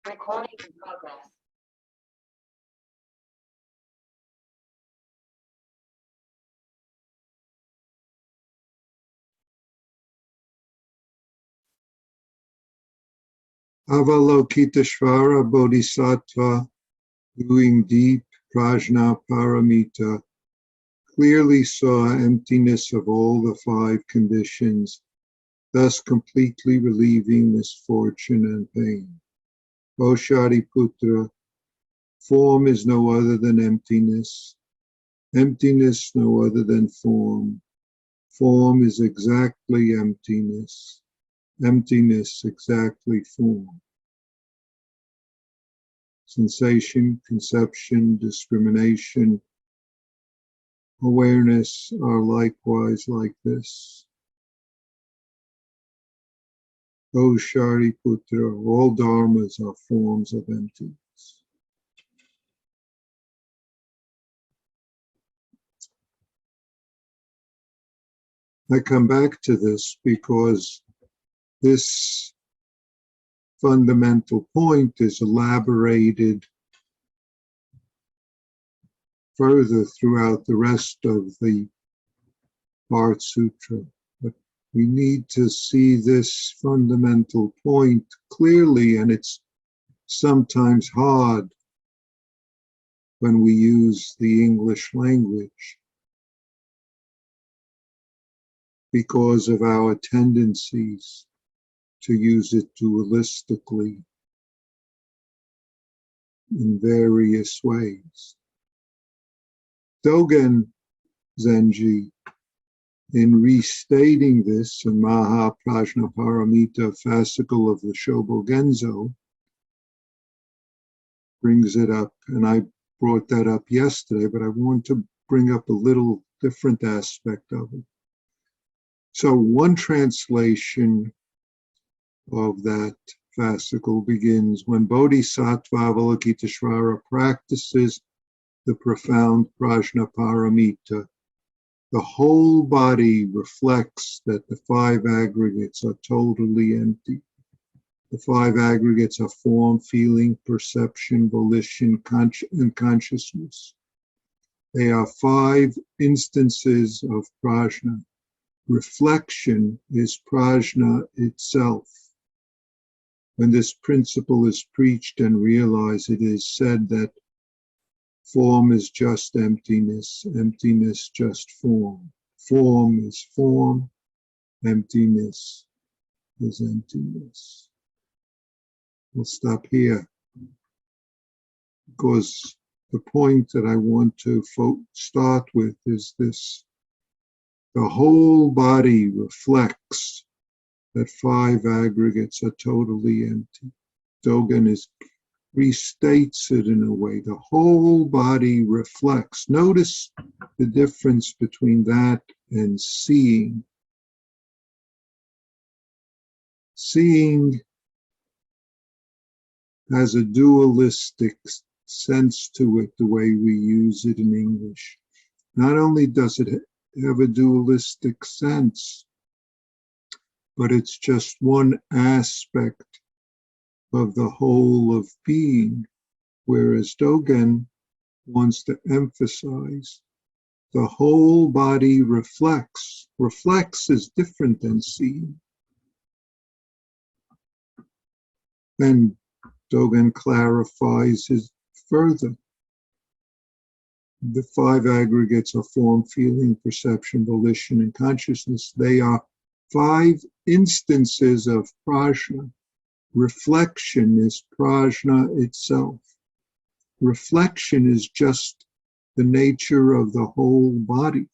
Recording in progress. Avalokiteshvara Bodhisattva, doing deep prajna paramita, clearly saw emptiness of all the five conditions, thus completely relieving misfortune and pain. O Shariputra, form is no other than emptiness, emptiness no other than form. Form is exactly emptiness, emptiness exactly form. Sensation, conception, discrimination, awareness are likewise like this. O Shariputra, all dharmas are forms of emptiness. I come back to this because this fundamental point is elaborated further throughout the rest of the Heart Sutra. But we need to see this fundamental point clearly, and it's sometimes hard when we use the English language because of our tendencies to use it dualistically in various ways. Dogen Zenji, in restating this in Maha Prajna Paramita, fascicle of the Shobogenzo, brings it up, and I brought that up yesterday, but I want to bring up a little different aspect of it. So one translation of that fascicle begins, when Bodhisattva Avalokiteshvara practices the profound prajna paramita, the whole body reflects that the five aggregates are totally empty. The five aggregates are form, feeling, perception, volition, and consciousness. They are five instances of prajna. Reflection is prajna itself. When this principle is preached and realized, it is said that form is just emptiness, emptiness just form. Form is form, emptiness is emptiness. We'll stop here because the point that I want to start with is this. The whole body reflects that five aggregates are totally empty. Dogen restates it in a way. The whole body reflects. Notice the difference between that and seeing. Seeing has a dualistic sense to it, the way we use it in English. Not only does it have a dualistic sense, but it's just one aspect of the whole of being, whereas Dogen wants to emphasize the whole body reflects. Reflects is different than seeing. Then Dogen clarifies it further. The five aggregates are form, feeling, perception, volition, and consciousness. They are five instances of prajna. Reflection is prajna itself. Reflection is just the nature of the whole body.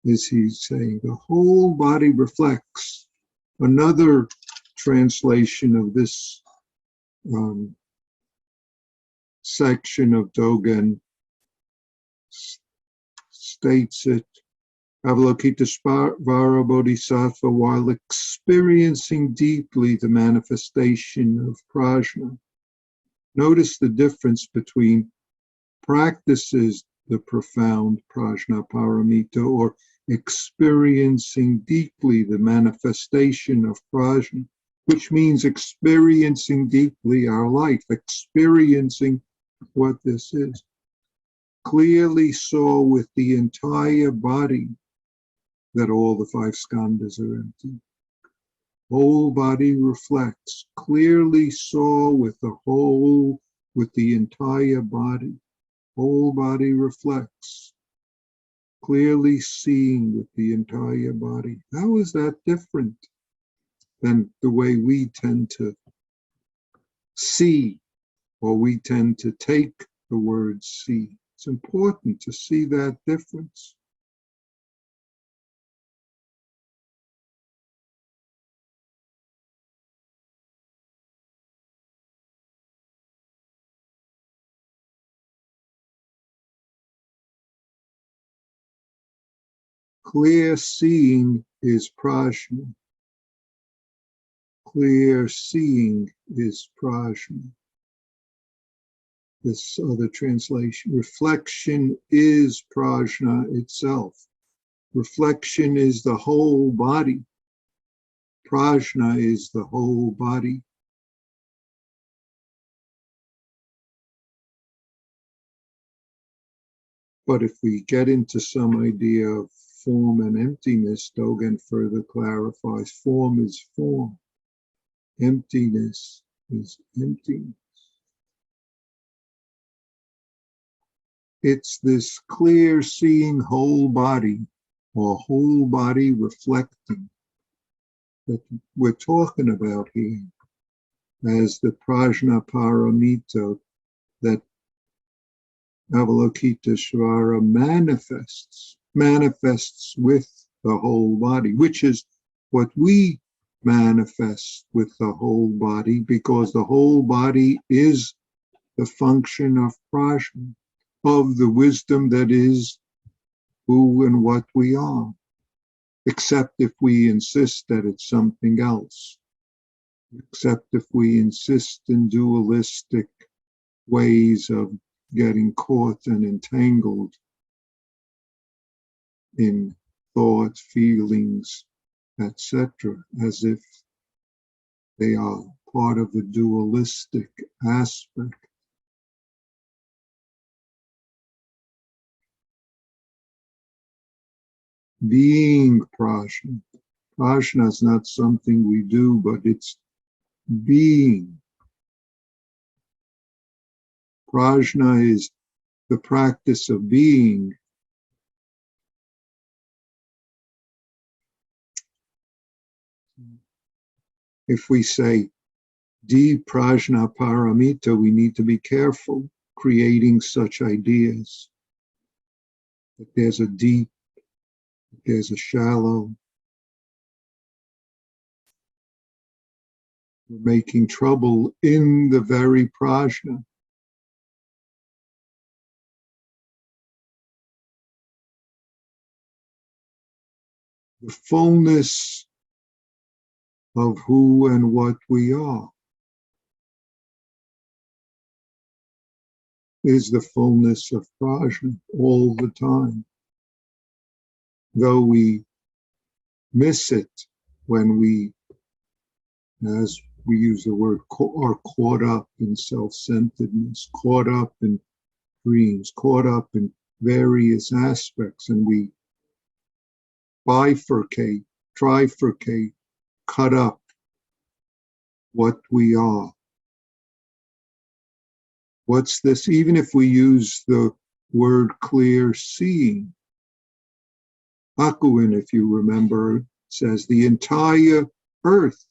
Is he saying the whole body reflects? Another translation of this section of Dogen states it, Avalokiteshvara Bodhisattva, while experiencing deeply the manifestation of prajna. Notice the difference between practices the profound prajna paramita or experiencing deeply the manifestation of prajna. which means experiencing deeply our life, experiencing what this is. Clearly saw with the entire body that all the five skandhas are empty. Whole body reflects, clearly saw with the entire body. Whole body reflects, clearly seeing with the entire body. How is that different than the way we tend to see, or we tend to take the word see? It's important to see that difference. Clear seeing is prajna. Clear seeing is prajna. This other translation, reflection is prajna itself. Reflection is the whole body. Prajna is the whole body. But if we get into some idea of form and emptiness, Dogen further clarifies form is form. Emptiness is emptiness. It's this clear seeing whole body, or whole body reflecting, that we're talking about here as the prajna paramita that Avalokiteshvara manifests with the whole body, which is what we manifest with the whole body, because the whole body is the function of prajna, of the wisdom that is who and what we are, except if we insist that it's something else, except if we insist in dualistic ways of getting caught and entangled in thoughts, feelings, etc., as if they are part of the dualistic aspect. Being prajna. Prajna is not something we do, but it's being. Prajna is the practice of being. If we say di prajna paramita, we need to be careful creating such ideas. That there's a deep, there's a shallow. We're making trouble in the very prajna. The fullness of who and what we are is the fullness of prajna all the time. Though we miss it when we, as we use the word, are caught up in self-centeredness, caught up in dreams, caught up in various aspects, and we bifurcate, trifurcate, cut up what we are. What's this? Even if we use the word clear seeing, Hakuin, if you remember, says the entire earth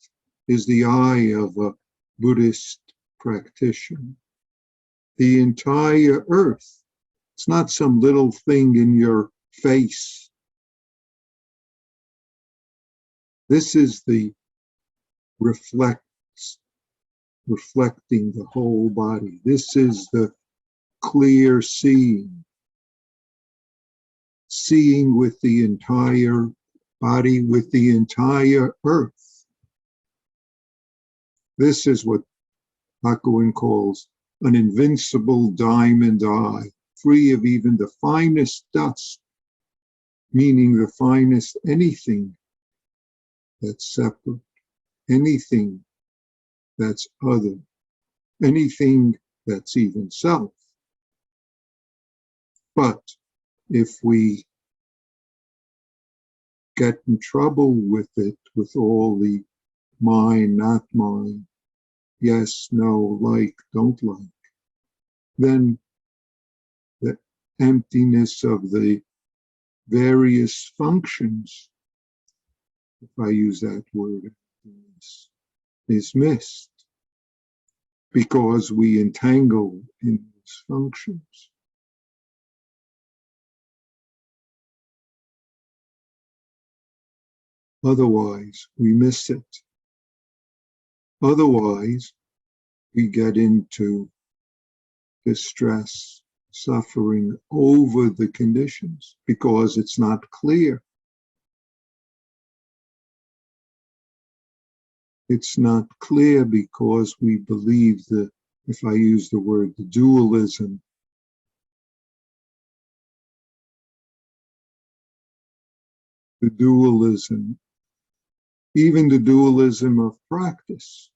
is the eye of a Buddhist practitioner. The entire earth. It's not some little thing in your face. This is the reflecting the whole body. This is the clear seeing. Seeing with the entire body, with the entire earth. This is what Hakuin calls an invincible diamond eye, free of even the finest dust, meaning the finest anything that's separate. anything that's other, anything that's even self. But if we get in trouble with it, with all the mine, not mine, yes, no, like, don't like, then the emptiness of the various functions, if I use that word, is missed because we entangle in those functions. Otherwise, we miss it. Otherwise, we get into distress, suffering over the conditions because it's not clear. It's not clear because we believe that, if I use the word, the dualism, even the dualism of practice.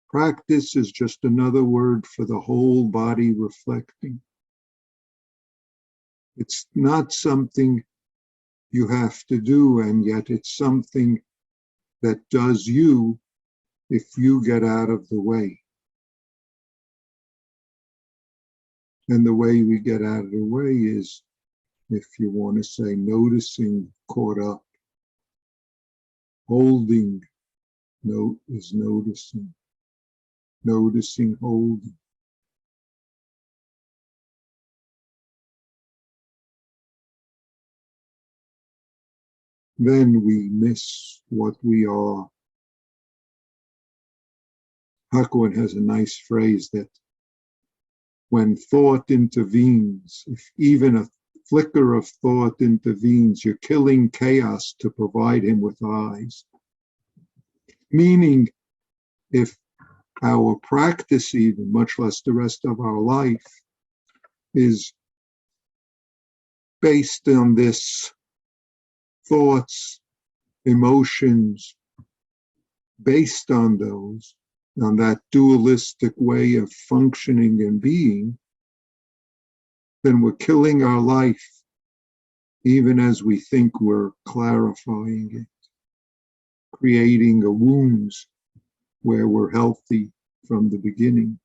Practice is just another word for the whole body reflecting. It's not something you have to do, and yet it's something that does you if you get out of the way. And the way we get out of the way is, if you want to say, noticing, caught up. Holding is noticing. Noticing, holding. Then we miss what we are. Hakuin has a nice phrase that when thought intervenes, if even a flicker of thought intervenes, you're killing chaos to provide him with eyes. Meaning, if our practice, even much less the rest of our life, is based on this thoughts, emotions, based on those, on that dualistic way of functioning and being, then we're killing our life even as we think we're clarifying it, creating a wounds where we're healthy from the beginning.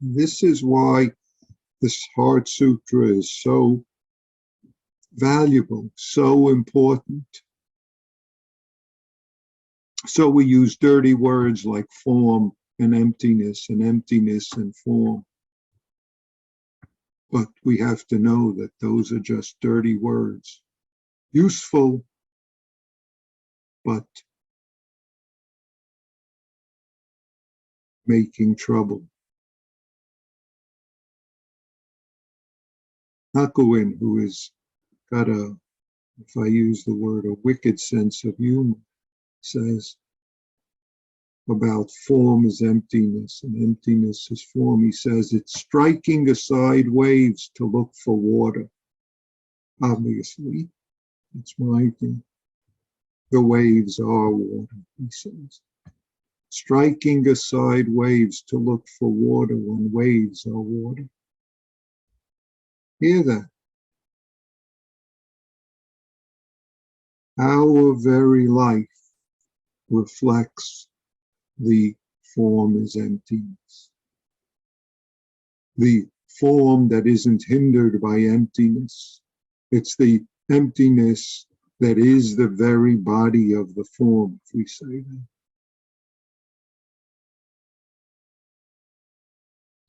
This is why this Heart Sutra is so valuable, so important. So we use dirty words like form and emptiness and form. But we have to know that those are just dirty words. Useful, but making trouble. Hakuin, who has got a, if I use the word, a wicked sense of humor, says about form is emptiness and emptiness is form. He says it's striking aside waves to look for water. Obviously, it's my thing. The waves are water, he says. Striking aside waves to look for water when waves are water. Hear that? Our very life reflects the form is emptiness. The form that isn't hindered by emptiness. It's the emptiness that is the very body of the form, if we say that.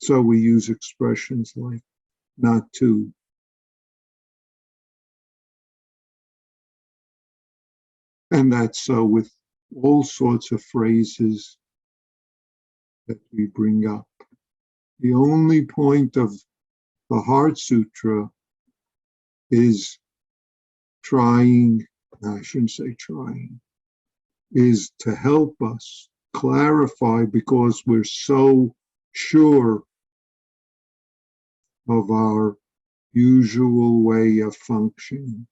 So we use expressions like not to. And that's so with all sorts of phrases that we bring up. The only point of the Heart Sutra is trying, I shouldn't say trying, is to help us clarify, because we're so sure of our usual way of functioning.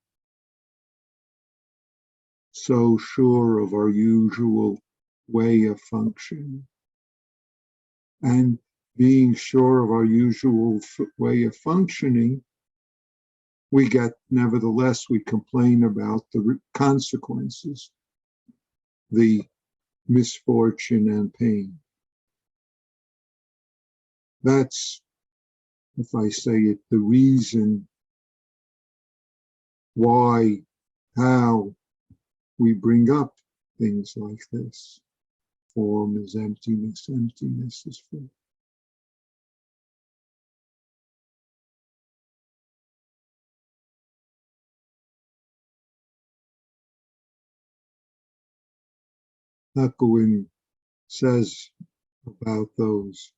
so sure of our usual way of functioning. And being sure of our usual way of functioning, nevertheless, we complain about the consequences, the misfortune and pain. That's, if I say it, the reason why, how we bring up things like this. Form is emptiness, emptiness is form. Hakuin says about those,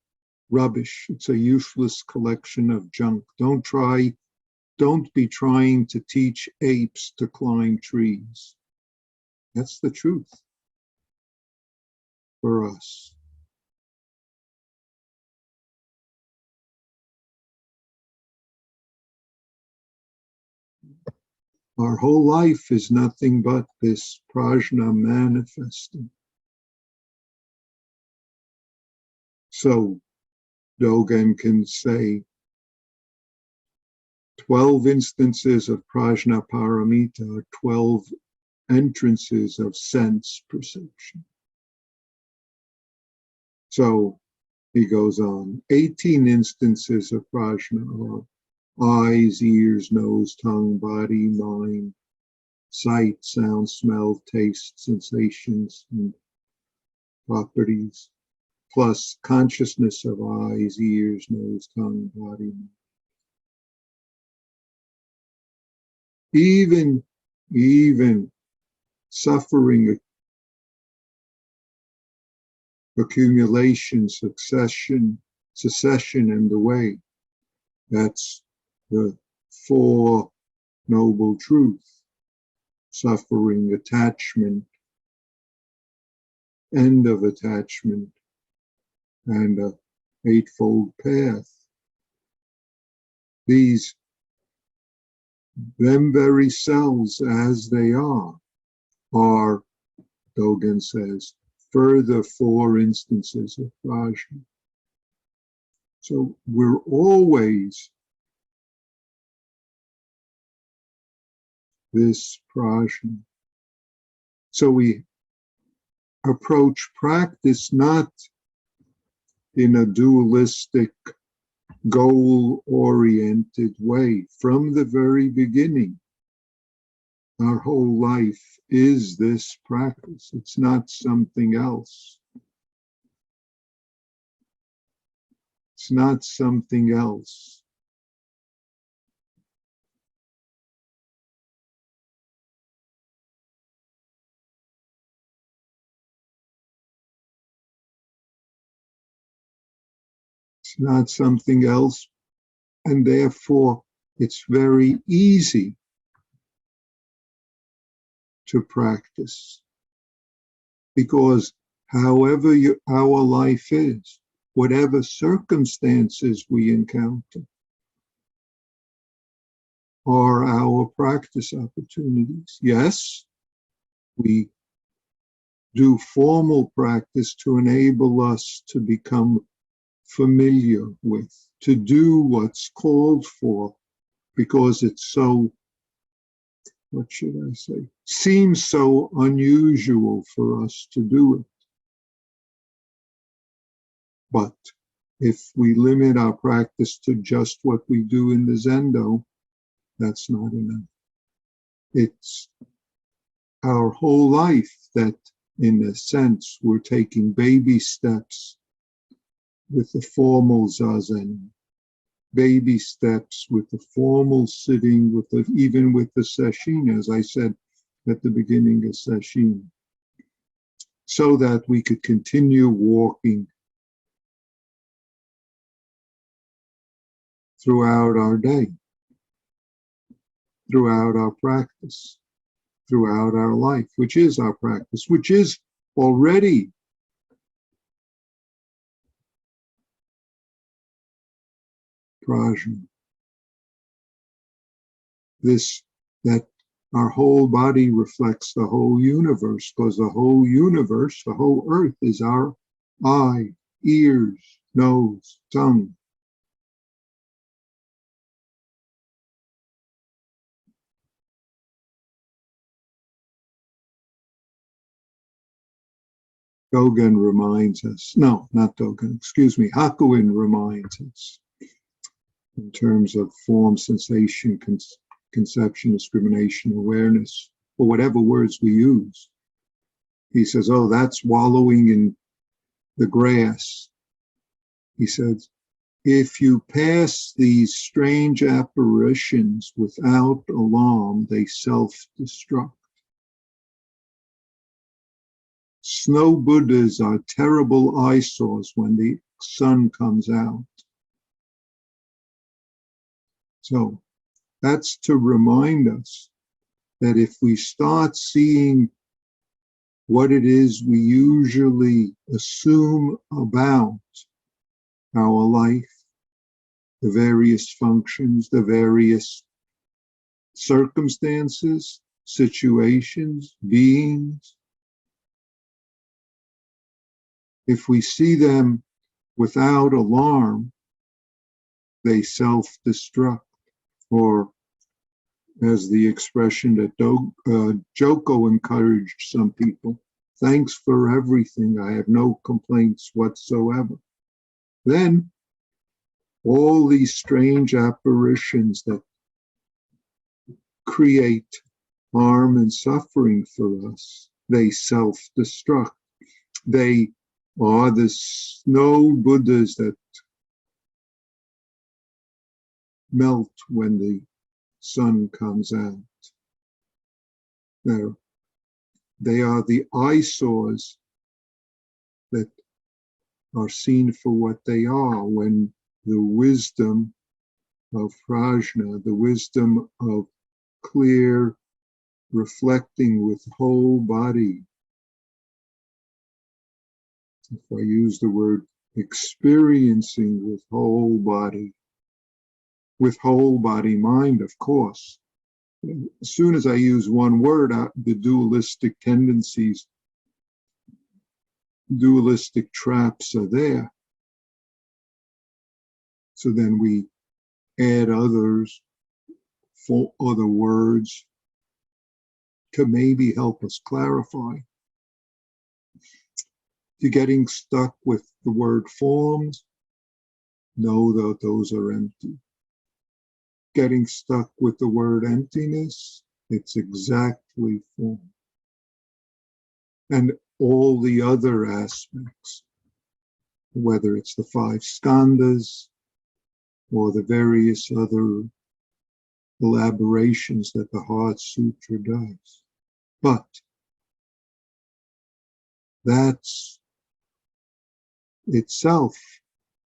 rubbish. It's a useless collection of junk. Don't be trying to teach apes to climb trees. That's the truth for us. Our whole life is nothing but this prajna manifesting. So Dogen can say 12 instances of prajna paramita are 12 entrances of sense perception. So he goes on, 18 instances of prajna are eyes, ears, nose, tongue, body, mind, sight, sound, smell, taste, sensations, and properties, plus consciousness of eyes, ears, nose, tongue, body. Even suffering, accumulation, succession, and the way. That's the Four Noble Truths. Suffering, attachment, end of attachment, and a eightfold path. Them very selves as they are, Dogen says, further 4 instances of prajna. So we're always this prajna. So we approach practice not in a dualistic, goal-oriented way. From the very beginning, our whole life is this practice. It's not something else. It's not something else. It's not something else, and therefore it's very easy to practice, because however our life is, whatever circumstances we encounter, are our practice opportunities. Yes, we do formal practice to enable us to become familiar with, to do what's called for, because it's so, what should I say, seems so unusual for us to do it. But if we limit our practice to just what we do in the Zendo, that's not enough. It's our whole life that, in a sense, we're taking baby steps with the formal zazen, baby steps with the formal sitting, even with the sesshin, as I said at the beginning of sesshin, so that we could continue walking throughout our day, throughout our practice, throughout our life, which is our practice, which is already prajna. That Our whole body reflects the whole universe, because the whole universe, the whole earth, is our eye, ears, nose, tongue. Dogen reminds us, no, not Dogen, excuse me, Hakuin reminds us in terms of form, sensation, conception, discrimination, awareness, or whatever words we use. He says, oh, that's wallowing in the grass. He says, if you pass these strange apparitions without alarm, they self-destruct. Snow Buddhas are terrible eyesores when the sun comes out. So that's to remind us that if we start seeing what it is we usually assume about our life, the various functions, the various circumstances, situations, beings, if we see them without alarm, they self-destruct. Or as the expression that Joko encouraged some people, thanks for everything, I have no complaints whatsoever. Then all these strange apparitions that create harm and suffering for us, they self-destruct. They are the snow Buddhas that melt when the sun comes out. Now, they are the eyesores that are seen for what they are when the wisdom of prajna, the wisdom of clear reflecting with whole body. If I use the word experiencing with whole body mind, of course. As soon as I use one word, the dualistic tendencies, dualistic traps are there. So then we add others, for other words, to maybe help us clarify. If you're getting stuck with the word forms, know that those are empty. Getting stuck with the word emptiness, it's exactly form. And all the other aspects, whether it's the 5 skandhas or the various other elaborations that the Heart Sutra does. But that's itself,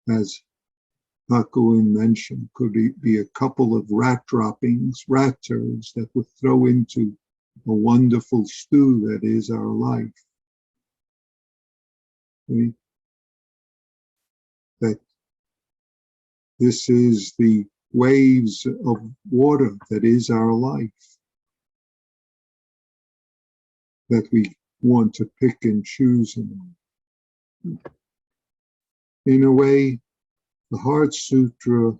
as Hakuin mentioned, could be a couple of rat droppings, rat turds that would throw into a wonderful stew that is our life. That this is the waves of water that is our life, that we want to pick and choose in. In a way, the Heart Sutra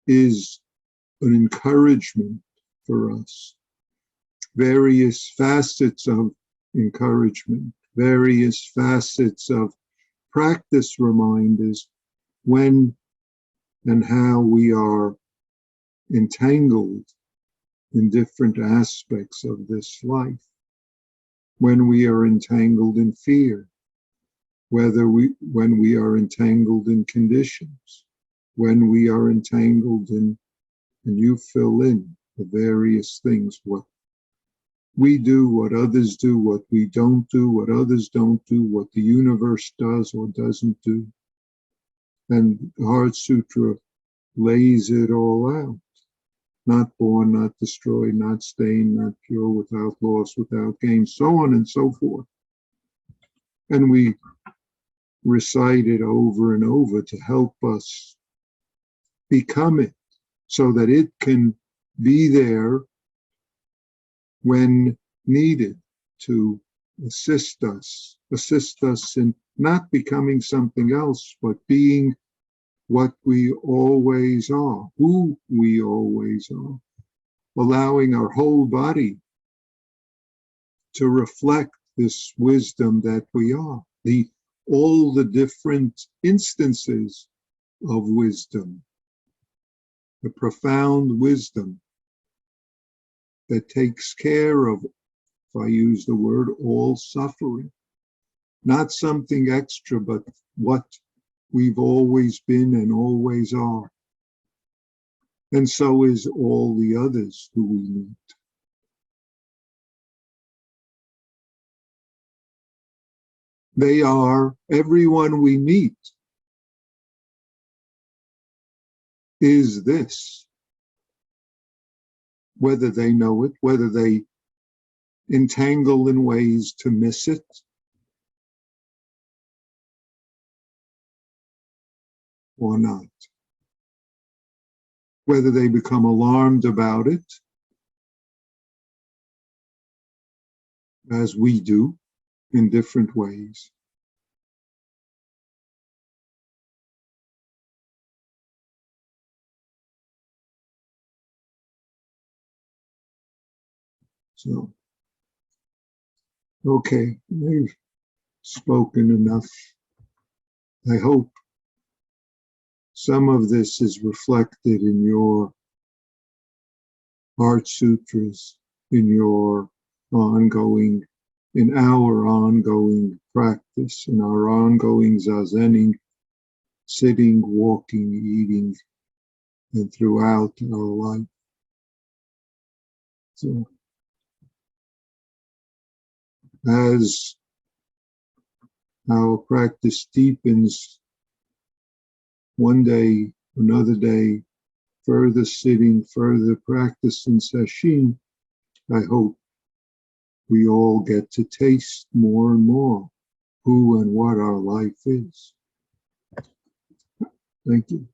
is an encouragement for us. Various facets of encouragement, various facets of practice reminders when and how we are entangled in different aspects of this life. When we are entangled in fear, when we are entangled in conditions, when we are entangled in, and you fill in the various things, what we do, what others do, what we don't do, what others don't do, what the universe does or doesn't do. And the Heart Sutra lays it all out. Not born, not destroyed, not stained, not pure, without loss, without gain, so on and so forth. And we recite it over and over to help us become it, so that it can be there when needed to assist us in not becoming something else, but being what we always are, who we always are, allowing our whole body to reflect this wisdom that we are, all the different instances of wisdom, the profound wisdom that takes care of, if I use the word, all suffering. Not something extra, but what we've always been and always are. And so is all the others who we meet. They are, everyone we meet is this. Whether they know it, whether they entangle in ways to miss it, or not. Whether they become alarmed about it, as we do, in different ways. So, okay, we've spoken enough. I hope some of this is reflected in your Heart Sutras, in our ongoing practice, in our ongoing zazening, sitting, walking, eating, and throughout our life. So, as our practice deepens, one day, another day, further sitting, further practice in sesshin, I hope we all get to taste more and more who and what our life is. Thank you.